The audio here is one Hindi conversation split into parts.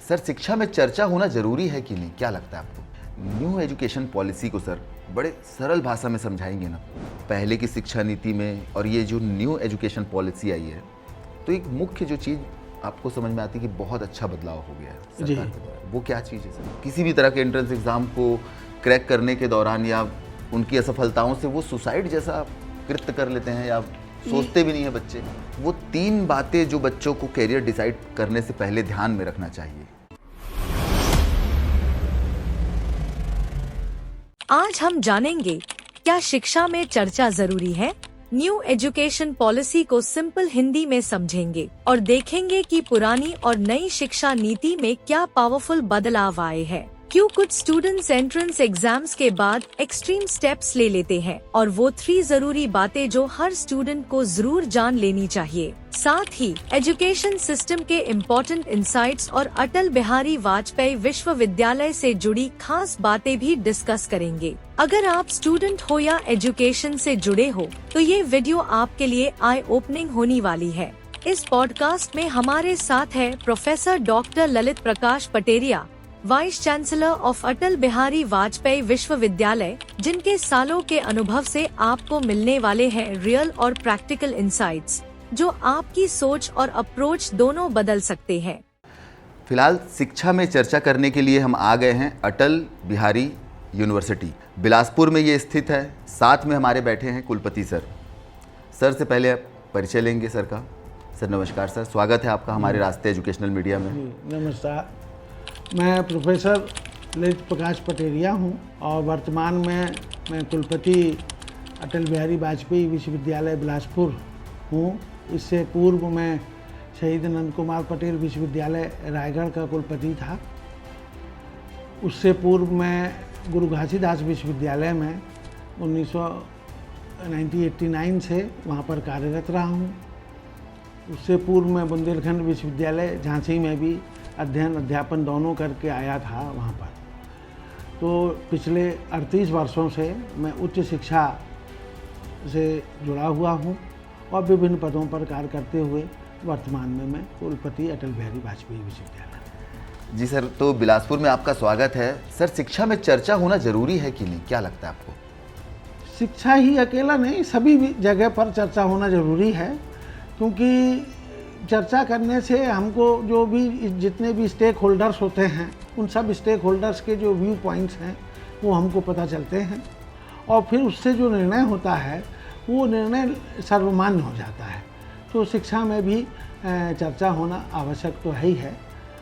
सर शिक्षा में चर्चा होना जरूरी है कि नहीं, क्या लगता है आपको? न्यू एजुकेशन पॉलिसी को सर बड़े सरल भाषा में समझाएंगे ना। पहले की शिक्षा नीति में और ये जो न्यू एजुकेशन पॉलिसी आई है, तो एक मुख्य जो चीज़ आपको समझ में आती है कि बहुत अच्छा बदलाव हो गया है सरकार के द्वारा, वो क्या चीज़ है सर? किसी भी तरह के एंट्रेंस एग्ज़ाम को क्रैक करने के दौरान या उनकी असफलताओं से वो सुसाइड जैसा कृत्य कर लेते हैं या सोचते भी नहीं है बच्चे। वो 3 बातें जो बच्चों को कैरियर डिसाइड करने से पहले ध्यान में रखना चाहिए। आज हम जानेंगे, क्या शिक्षा में चर्चा जरूरी है? न्यू एजुकेशन पॉलिसी को सिंपल हिंदी में समझेंगे और देखेंगे कि पुरानी और नई शिक्षा नीति में क्या पावरफुल बदलाव आए हैं। क्यों कुछ स्टूडेंट्स एंट्रेंस एग्जाम्स के बाद एक्सट्रीम स्टेप्स ले लेते हैं, और वो 3 जरूरी बातें जो हर स्टूडेंट को जरूर जान लेनी चाहिए। साथ ही एजुकेशन सिस्टम के इम्पोर्टेंट इंसाइट्स और अटल बिहारी वाजपेयी विश्वविद्यालय से जुड़ी खास बातें भी डिस्कस करेंगे। अगर आप स्टूडेंट हो या एजुकेशन से जुड़े हो, तो ये वीडियो आपके लिए आई ओपनिंग होने वाली है। इस पॉडकास्ट में हमारे साथ है professor doctor Lalit Prakash Pateria, vice chancellor of Atal Bihari Vajpayee Vishwavidyalaya, जिनके सालों के अनुभव से आपको मिलने वाले हैं रियल और प्रैक्टिकल इंसाइट्स, जो आपकी सोच और अप्रोच दोनों बदल सकते हैं। फिलहाल शिक्षा में चर्चा करने के लिए हम आ गए हैं अटल बिहारी यूनिवर्सिटी, बिलासपुर में ये स्थित है। साथ में हमारे बैठे हैं कुलपति सर। सर से पहले आप परिचय लेंगे सर का। सर नमस्कार सर, स्वागत है आपका हमारे रास्ते एजुकेशनल मीडिया में। नमस्कार, मैं प्रोफेसर ललित प्रकाश पटेरिया हूं और वर्तमान में मैं कुलपति अटल बिहारी वाजपेयी विश्वविद्यालय बिलासपुर हूं। इससे पूर्व मैं शहीद नंद कुमार पटेल विश्वविद्यालय रायगढ़ का कुलपति था। उससे पूर्व मैं गुरु घासीदास विश्वविद्यालय में 1989 से वहाँ पर कार्यरत रहा हूँ। उससे पूर्व मैं बुंदेलखंड विश्वविद्यालय झांसी में भी अध्ययन अध्यापन दोनों करके आया था वहाँ पर। तो पिछले 38 वर्षों से मैं उच्च शिक्षा से जुड़ा हुआ हूँ और विभिन्न पदों पर कार्य करते हुए वर्तमान में मैं कुलपति अटल बिहारी वाजपेयी विश्वविद्यालय। जी सर, तो बिलासपुर में आपका स्वागत है। सर शिक्षा में चर्चा होना जरूरी है कि नहीं, क्या लगता है आपको? शिक्षा ही अकेला नहीं, सभी भी जगह पर चर्चा होना जरूरी है, क्योंकि चर्चा करने से हमको जो भी जितने भी स्टेक होल्डर्स होते हैं, उन सब स्टेक होल्डर्स के जो व्यू पॉइंट्स हैं वो हमको पता चलते हैं, और फिर उससे जो निर्णय होता है वो निर्णय सर्वमान्य हो जाता है। तो शिक्षा में भी चर्चा होना आवश्यक तो है ही है,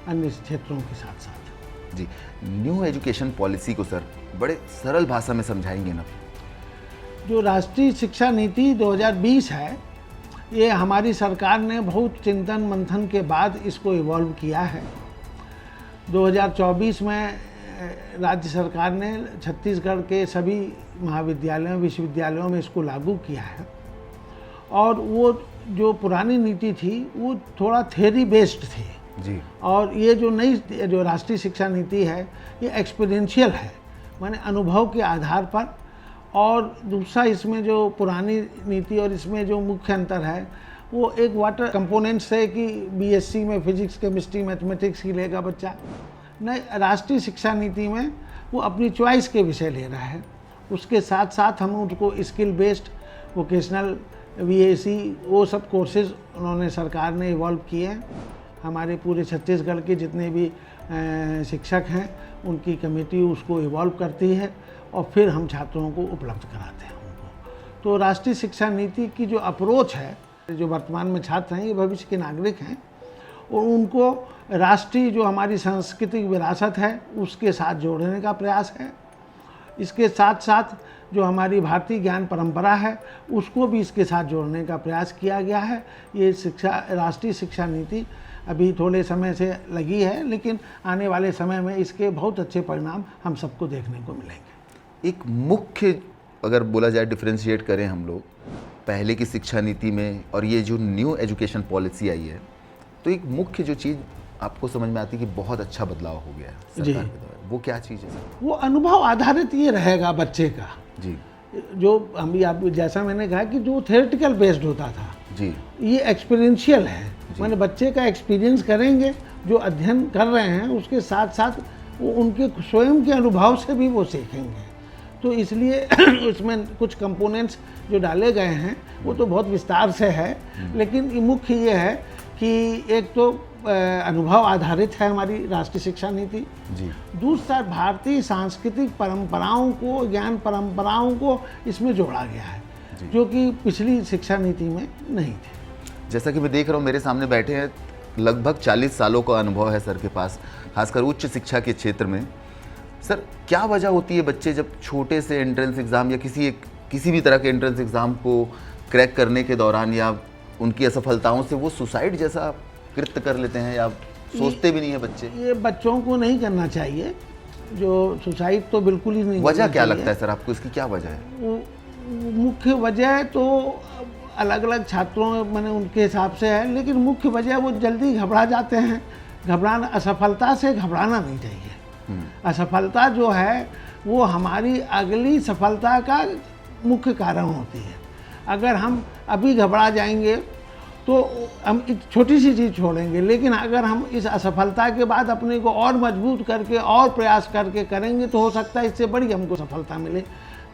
अन्य क्षेत्रों के साथ साथ। जी, न्यू एजुकेशन पॉलिसी को सर बड़े सरल भाषा में समझाएंगे ना। जो राष्ट्रीय शिक्षा नीति 2020 है, ये हमारी सरकार ने बहुत चिंतन मंथन के बाद इसको इवॉल्व किया है। 2024 में राज्य सरकार ने छत्तीसगढ़ के सभी महाविद्यालयों विश्वविद्यालयों में इसको लागू किया है। और वो जो पुरानी नीति थी वो थोड़ा थ्योरी बेस्ड थी जी, और ये जो नई जो राष्ट्रीय शिक्षा नीति है ये एक्सपीरियंशियल है, माने अनुभव के आधार पर। और दूसरा, इसमें जो पुरानी नीति और इसमें जो मुख्य अंतर है वो एक वाटर कंपोनेंट्स है कि बीएससी में फिजिक्स केमिस्ट्री मैथमेटिक्स ही लेगा बच्चा। नई राष्ट्रीय शिक्षा नीति में वो अपनी चॉइस के विषय ले रहा है। उसके साथ साथ हम उनको स्किल बेस्ड वोकेशनल वीएसी वो सब कोर्सेज उन्होंने सरकार ने इवॉल्व किए हैं। हमारे पूरे छत्तीसगढ़ के जितने भी शिक्षक हैं उनकी कमेटी उसको इवॉल्व करती है और फिर हम छात्रों को उपलब्ध कराते हैं उनको। तो राष्ट्रीय शिक्षा नीति की जो अप्रोच है, जो वर्तमान में छात्र हैं ये भविष्य के नागरिक हैं और उनको राष्ट्रीय जो हमारी सांस्कृतिक विरासत है उसके साथ जोड़ने का प्रयास है। इसके साथ साथ जो हमारी भारतीय ज्ञान परंपरा है उसको भी इसके साथ जोड़ने का प्रयास किया गया है। ये राष्ट्रीय शिक्षा नीति अभी थोड़े समय से लगी है, लेकिन आने वाले समय में इसके बहुत अच्छे परिणाम हम सबको देखने को मिलेंगे। एक मुख्य अगर बोला जाए डिफ्रेंशिएट करें हम लोग पहले की शिक्षा नीति में और ये जो न्यू एजुकेशन पॉलिसी आई है, तो एक मुख्य जो चीज़ आपको समझ में आती है कि बहुत अच्छा बदलाव हो गया है सरकार के द्वारा, वो क्या चीज़ है सर? वो अनुभव आधारित ये रहेगा बच्चे का जी, जो हम भी आप जैसा मैंने कहा कि जो थियोरेटिकल बेस्ड होता था जी, ये एक्सपीरियंशियल है, माने बच्चे का एक्सपीरियंस करेंगे जो अध्ययन कर रहे हैं उसके साथ साथ वो उनके स्वयं के अनुभव से भी वो सीखेंगे। तो इसलिए उसमें कुछ कंपोनेंट्स जो डाले गए हैं वो तो बहुत विस्तार से है, लेकिन मुख्य ये है कि एक तो अनुभव आधारित है हमारी राष्ट्रीय शिक्षा नीति जी। दूसरा भारतीय सांस्कृतिक परंपराओं को, ज्ञान परंपराओं को इसमें जोड़ा गया है, जो कि पिछली शिक्षा नीति में नहीं थे। जैसा कि मैं देख रहा हूँ मेरे सामने बैठे हैं, लगभग 40 सालों का अनुभव है सर के पास, खासकर उच्च शिक्षा के क्षेत्र में। सर, क्या वजह होती है बच्चे जब छोटे से एंट्रेंस एग्ज़ाम या किसी भी तरह के एंट्रेंस एग्ज़ाम को क्रैक करने के दौरान या उनकी असफलताओं से वो सुसाइड जैसा कृत्य कर लेते हैं, या सोचते भी नहीं है बच्चे? ये बच्चों को नहीं करना चाहिए, जो सुसाइड तो बिल्कुल ही नहीं। वजह क्या लगता है सर आपको, इसकी क्या वजह है? मुख्य वजह तो अलग अलग छात्रों मैंने उनके हिसाब से है, लेकिन मुख्य वजह वो जल्दी घबरा जाते हैं। घबराना, असफलता से घबराना नहीं चाहिए। असफलता जो है वो हमारी अगली सफलता का मुख्य कारण होती है। अगर हम अभी घबरा जाएंगे तो हम एक छोटी सी चीज़ छोड़ेंगे, लेकिन अगर हम इस असफलता के बाद अपने को और मजबूत करके और प्रयास करके करेंगे तो हो सकता है इससे बड़ी हमको सफलता मिले।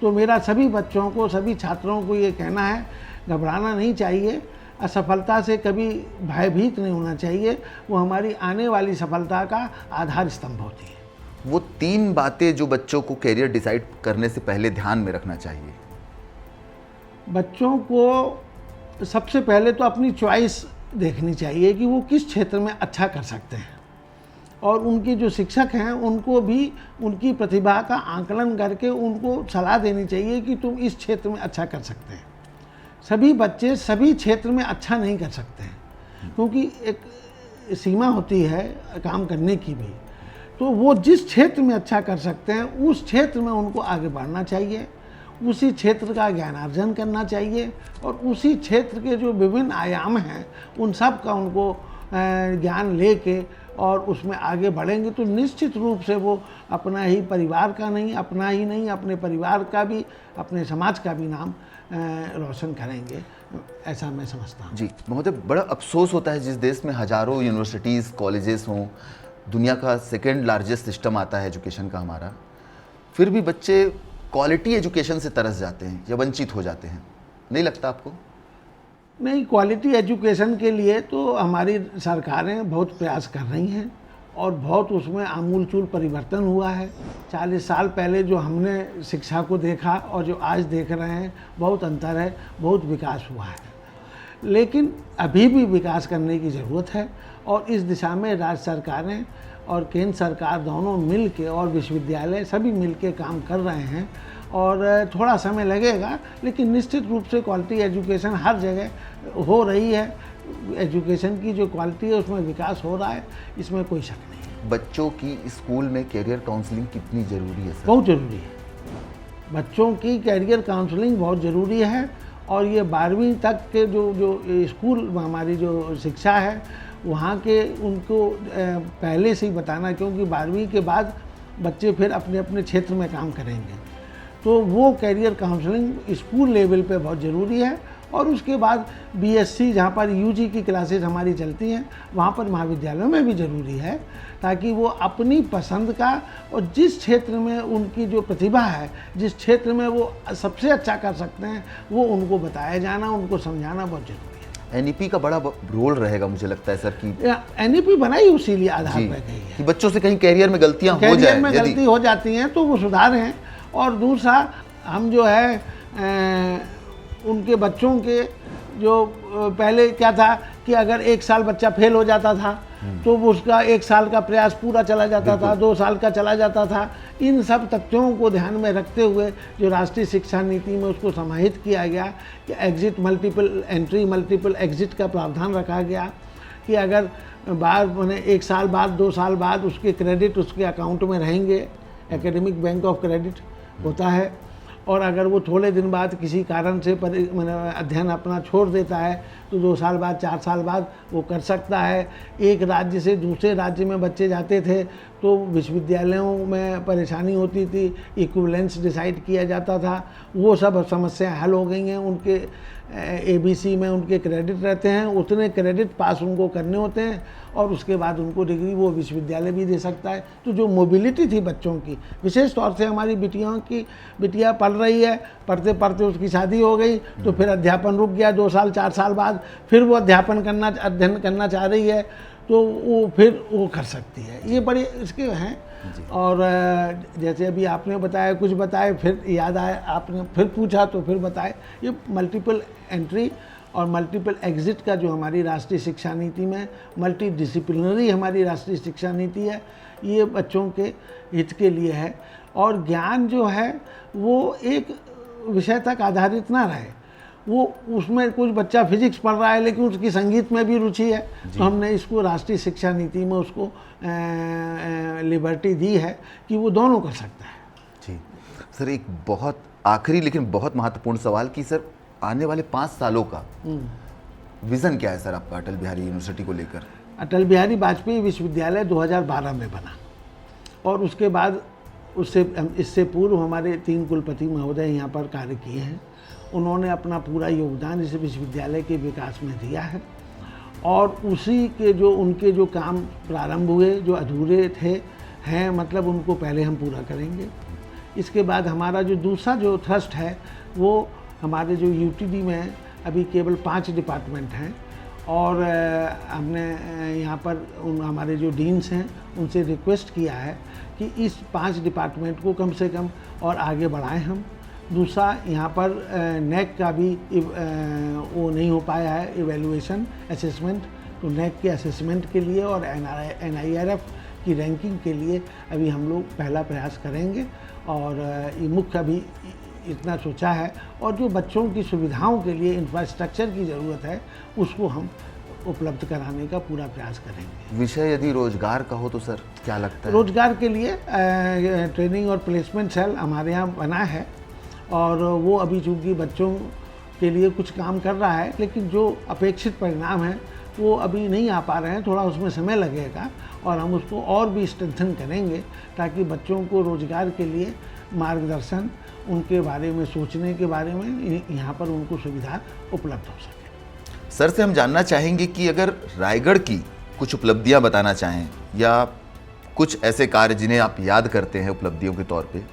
तो मेरा सभी बच्चों को, सभी छात्रों को ये कहना है, घबराना नहीं चाहिए, असफलता से कभी भयभीत नहीं होना चाहिए, वो हमारी आने वाली सफलता का आधार स्तंभ होती है। वो 3 बातें जो बच्चों को कैरियर डिसाइड करने से पहले ध्यान में रखना चाहिए। बच्चों को सबसे पहले तो अपनी चॉइस देखनी चाहिए कि वो किस क्षेत्र में अच्छा कर सकते हैं, और उनके जो शिक्षक हैं उनको भी उनकी प्रतिभा का आकलन करके उनको सलाह देनी चाहिए कि तुम इस क्षेत्र में अच्छा कर सकते हैं। सभी बच्चे सभी क्षेत्र में अच्छा नहीं कर सकते हैं, क्योंकि एक सीमा होती है काम करने की भी। तो वो जिस क्षेत्र में अच्छा कर सकते हैं उस क्षेत्र में उनको आगे बढ़ना चाहिए, उसी क्षेत्र का ज्ञानार्जन करना चाहिए, और उसी क्षेत्र के जो विभिन्न आयाम हैं उन सब का उनको ज्ञान लेके और उसमें आगे बढ़ेंगे तो निश्चित रूप से वो अपना ही परिवार का नहीं, अपना ही नहीं, अपने परिवार का भी, अपने समाज का भी नाम रोशन करेंगे, ऐसा मैं समझता हूँ। जी महोदय, बड़ा अफसोस होता है जिस देश में हजारों यूनिवर्सिटीज़, कॉलेजेस हों, दुनिया का सेकेंड लार्जेस्ट सिस्टम आता है एजुकेशन का हमारा, फिर भी बच्चे क्वालिटी एजुकेशन से तरस जाते हैं या वंचित हो जाते हैं। नहीं लगता आपको? नहीं, क्वालिटी एजुकेशन के लिए तो हमारी सरकारें बहुत प्रयास कर रही हैं और बहुत उसमें आमूलचूल परिवर्तन हुआ है। 40 साल पहले जो हमने शिक्षा को देखा और जो आज देख रहे हैं, बहुत अंतर है, बहुत विकास हुआ है। लेकिन अभी भी विकास करने की ज़रूरत है, और इस दिशा में राज्य सरकारें और केंद्र सरकार दोनों मिल के और विश्वविद्यालय सभी मिल के काम कर रहे हैं, और थोड़ा समय लगेगा, लेकिन निश्चित रूप से क्वालिटी एजुकेशन हर जगह हो रही है। एजुकेशन की जो क्वालिटी है उसमें विकास हो रहा है, इसमें कोई शक नहीं है। बच्चों की स्कूल में कैरियर काउंसलिंग कितनी ज़रूरी है सर? बहुत ज़रूरी है। बच्चों की कैरियर काउंसलिंग बहुत ज़रूरी है, और ये 12वीं तक के जो स्कूल हमारी जो शिक्षा है वहाँ के उनको पहले से ही बताना, क्योंकि 12वीं के बाद बच्चे फिर अपने अपने क्षेत्र में काम करेंगे। तो वो कैरियर काउंसलिंग स्कूल लेवल पे बहुत ज़रूरी है, और उसके बाद बीएससी जहाँ पर यूजी की क्लासेस हमारी चलती हैं वहाँ पर महाविद्यालयों में भी ज़रूरी है, ताकि वो अपनी पसंद का और जिस क्षेत्र में उनकी जो प्रतिभा है, जिस क्षेत्र में वो सबसे अच्छा कर सकते हैं, वो उनको बताया जाना, उनको समझाना बहुत ज़रूरी है। एनईपी का बड़ा रोल रहेगा मुझे लगता है सर कि एनईपी बनाई उसी लिए आधार पर गई है कि बच्चों से कहीं कैरियर में गलतियाँ हो कैरियर जाए, में गलती हो जाती हैं तो वो सुधारें। और दूसरा, हम जो है उनके बच्चों के जो पहले क्या था कि अगर 1 साल बच्चा फेल हो जाता था तो वो उसका 1 साल का प्रयास पूरा चला जाता था, 2 साल का चला जाता था। इन सब तथ्यों को ध्यान में रखते हुए जो राष्ट्रीय शिक्षा नीति में उसको समाहित किया गया कि exit multiple entry, multiple exit का प्रावधान रखा गया कि अगर मैंने 1 साल बाद, 2 साल बाद उसके क्रेडिट उसके अकाउंट में रहेंगे, एकेडमिक बैंक ऑफ क्रेडिट होता है, और अगर वो थोड़े दिन बाद किसी कारण से अध्ययन अपना छोड़ देता है तो 2 साल बाद, 4 साल बाद वो कर सकता है। एक राज्य से दूसरे राज्य में बच्चे जाते थे तो विश्वविद्यालयों में परेशानी होती थी, इक्विवेलेंस डिसाइड किया जाता था, वो सब समस्याएं हल हो गई हैं। उनके ABC में उनके क्रेडिट रहते हैं, उतने क्रेडिट पास उनको करने होते हैं और उसके बाद उनको डिग्री वो विश्वविद्यालय भी दे सकता है। तो जो मोबिलिटी थी बच्चों की, विशेष तौर से हमारी बिटिया पढ़ रही है, पढ़ते पढ़ते उसकी शादी हो गई तो फिर अध्यापन रुक गया, 2 साल 4 साल बाद फिर वो अध्ययन करना चाह रही है तो वो फिर वो कर सकती है। ये बड़े इसके हैं। और जैसे अभी आपने बताया, कुछ बताए, फिर याद आया, आपने फिर पूछा तो फिर बताए। ये मल्टीपल एंट्री और मल्टीपल एग्जिट का जो हमारी राष्ट्रीय शिक्षा नीति में मल्टी डिसिप्लिनरी हमारी राष्ट्रीय शिक्षा नीति है, ये बच्चों के हित के लिए है। और ज्ञान जो है वो एक विषय तक आधारित ना रहे, वो उसमें कुछ बच्चा फिजिक्स पढ़ रहा है लेकिन उसकी संगीत में भी रुचि है, तो हमने इसको राष्ट्रीय शिक्षा नीति में उसको लिबर्टी दी है कि वो दोनों कर सकता है। जी सर, एक बहुत आखिरी लेकिन बहुत महत्वपूर्ण सवाल कि सर आने वाले 5 सालों का विज़न क्या है सर आपका अटल बिहारी यूनिवर्सिटी को लेकर? अटल बिहारी वाजपेयी विश्वविद्यालय 2012 में बना और उसके बाद इससे पूर्व हमारे 3 कुलपति महोदय यहाँ पर कार्य किए हैं। उन्होंने अपना पूरा योगदान इस विश्वविद्यालय के विकास में दिया है और उसी के जो उनके जो काम प्रारंभ हुए, जो अधूरे हैं मतलब उनको पहले हम पूरा करेंगे। इसके बाद हमारा जो दूसरा जो थ्रस्ट है वो हमारे जो यूटीडी में अभी केवल 5 डिपार्टमेंट हैं और हमने यहाँ पर हमारे जो डीन्स हैं उनसे रिक्वेस्ट किया है कि इस 5 डिपार्टमेंट को कम से कम और आगे बढ़ाएं हम। दूसरा यहाँ पर नेक का भी वो नहीं हो पाया है, इवैल्यूएशन असेसमेंट, तो नेक के असेसमेंट के लिए और NIRF की रैंकिंग के लिए अभी हम लोग पहला प्रयास करेंगे और ये मुख्य अभी इतना सोचा है। और जो बच्चों की सुविधाओं के लिए इंफ्रास्ट्रक्चर की ज़रूरत है उसको हम उपलब्ध कराने का पूरा प्रयास करेंगे। विषय यदि रोजगार का हो तो सर क्या लगता है? रोजगार के लिए ट्रेनिंग और प्लेसमेंट सेल हमारे यहाँ बना है और वो अभी चूँकि बच्चों के लिए कुछ काम कर रहा है लेकिन जो अपेक्षित परिणाम है वो अभी नहीं आ पा रहे हैं, थोड़ा उसमें समय लगेगा और हम उसको और भी स्ट्रेंथन करेंगे ताकि बच्चों को रोजगार के लिए मार्गदर्शन, उनके बारे में सोचने के बारे में यहाँ पर उनको सुविधा उपलब्ध हो सके। सर से हम जानना चाहेंगे कि अगर रायगढ़ की कुछ उपलब्धियाँ बताना चाहें या कुछ ऐसे कार्य जिन्हें आप याद करते हैं उपलब्धियों के तौर पे,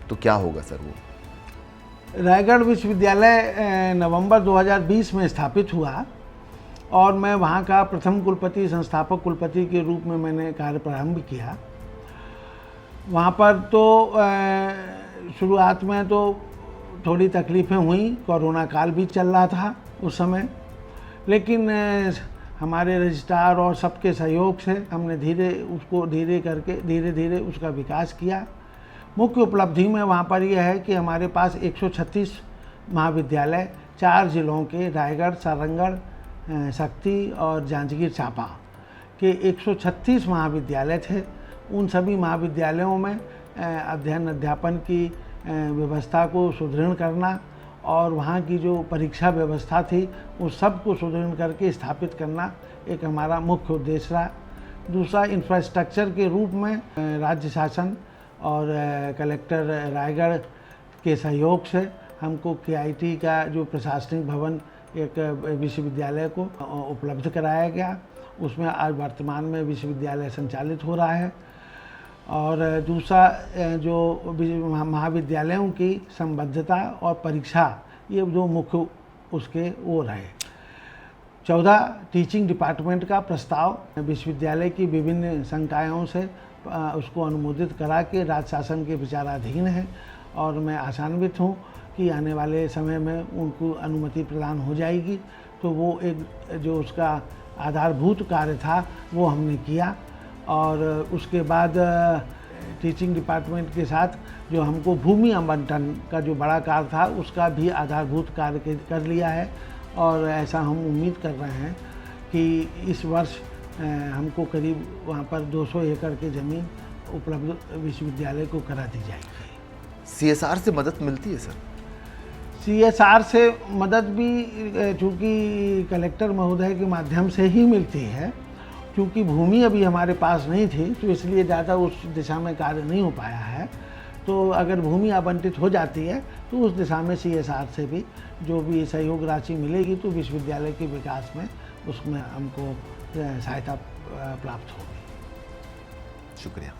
तो क्या होगा सर वो? रायगढ़ विश्वविद्यालय नवंबर 2020 में स्थापित हुआ और मैं वहाँ का प्रथम कुलपति, संस्थापक कुलपति के रूप में मैंने कार्य प्रारंभ किया। वहाँ पर तो शुरुआत में तो थोड़ी तकलीफ़ें हुई, कोरोना काल भी चल रहा था उस समय, लेकिन हमारे रजिस्ट्रार और सबके सहयोग से हमने धीरे धीरे उसका विकास किया। मुख्य उपलब्धि में वहाँ पर यह है कि हमारे पास 136 महाविद्यालय 4 जिलों के रायगढ़, सारंगढ़, शक्ति और जांजगीर चांपा के 136 महाविद्यालय थे। उन सभी महाविद्यालयों में अध्ययन अध्यापन की व्यवस्था को सुदृढ़ करना और वहाँ की जो परीक्षा व्यवस्था थी उस सब को सुदृढ़ करके स्थापित करना एक हमारा मुख्य उद्देश्य रहा। दूसरा, इंफ्रास्ट्रक्चर के रूप में राज्य शासन और कलेक्टर रायगढ़ के सहयोग से हमको KIT का जो प्रशासनिक भवन एक विश्वविद्यालय को उपलब्ध कराया गया। उसमें आज वर्तमान में विश्वविद्यालय संचालित हो रहा है। और दूसरा, जो महाविद्यालयों की संबद्धता और परीक्षा, ये जो मुख्य उसके वो रहे। 14 टीचिंग डिपार्टमेंट का प्रस्ताव विश्वविद्यालय की विभिन्न संकायों से उसको अनुमोदित करा के राज्य शासन के विचाराधीन है और मैं आशान्वित हूँ कि आने वाले समय में उनको अनुमति प्रदान हो जाएगी। तो वो एक जो उसका आधारभूत कार्य था वो हमने किया और उसके बाद टीचिंग डिपार्टमेंट के साथ जो हमको भूमि आवंटन का जो बड़ा कार्य था उसका भी आधारभूत कार्य कर लिया है और ऐसा हम उम्मीद कर रहे हैं कि इस वर्ष हमको करीब वहाँ पर 200 एकड़ की ज़मीन उपलब्ध विश्वविद्यालय को करा दी जाएगी। CSR से मदद मिलती है सर? CSR से मदद भी चूँकि कलेक्टर महोदय के माध्यम से ही मिलती है, क्योंकि भूमि अभी हमारे पास नहीं थी तो इसलिए ज़्यादा उस दिशा में कार्य नहीं हो पाया है। तो अगर भूमि आवंटित हो जाती है तो उस दिशा में CSR से भी जो भी सहयोग राशि मिलेगी तो विश्वविद्यालय के विकास में उसमें हमको सहायता प्राप्त होगी। शुक्रिया।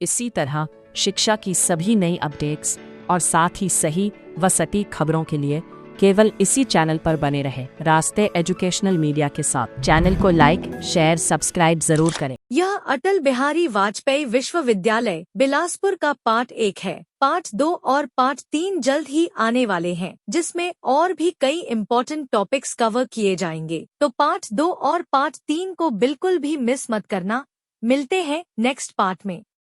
इसी तरह शिक्षा की सभी नई अपडेट्स और साथ ही सही व सटीक खबरों के लिए केवल इसी चैनल पर बने रहे रास्ते एजुकेशनल मीडिया के साथ। चैनल को लाइक, शेयर, सब्सक्राइब जरूर करें। यह अटल बिहारी वाजपेयी विश्वविद्यालय बिलासपुर का पार्ट 1 है। पार्ट 2 और पार्ट 3 जल्द ही आने वाले हैं, जिसमें और भी कई इम्पोर्टेंट टॉपिक्स कवर किए जाएंगे। तो पार्ट 2 और पार्ट 3 को बिल्कुल भी मिस मत करना। मिलते हैं नेक्स्ट पार्ट में।